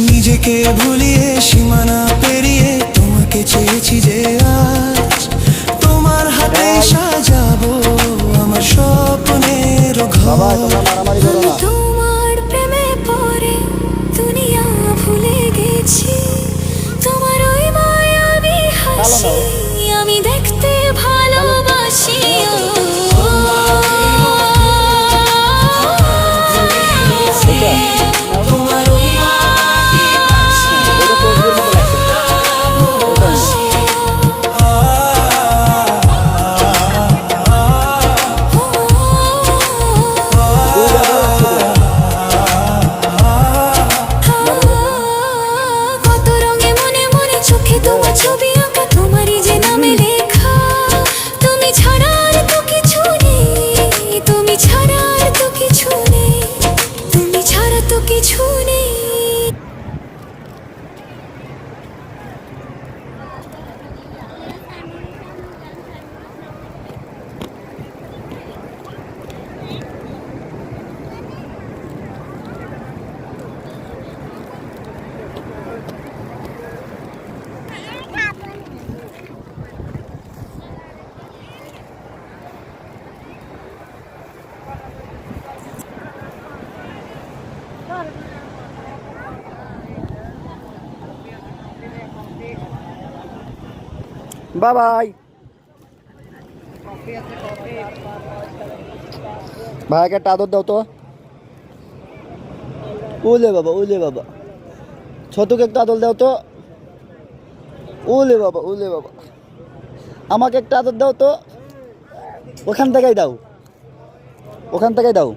নিজেকে ভুলিয়ে সীমানা পেরিয়ে তোমাকে চেয়েছি যে আজ তোমার হাতে সাজাবো আমার স্বপ্নের ঘর। তোমার প্রেমে পড়ে দুনিয়া ভুলে গেছি, তোমার ওই মায়াবী হাসি আমি দেখতে ভালোবাসি। কত রঙে মনে মনে চোখে তোমার ছবি আঁকা, তোমারই যে নামে লেখা। তুমি ছাড়া আর তো কিছু নেই, তুমি ছাড়া আর তো কিছু নেই, তুমি ছাড়া তো কিছু নেই। Bye bye. ভাইকে একটা আদর দাও তো। ওলে বাবা, ওলে বাবা, ছোটকে একটা আদর দাও তো। ওলে বাবা, ওলে বাবা, আমাকে একটা আদর দাও তো। ওখান থেকেই দাও, ওখান থেকেই দাও।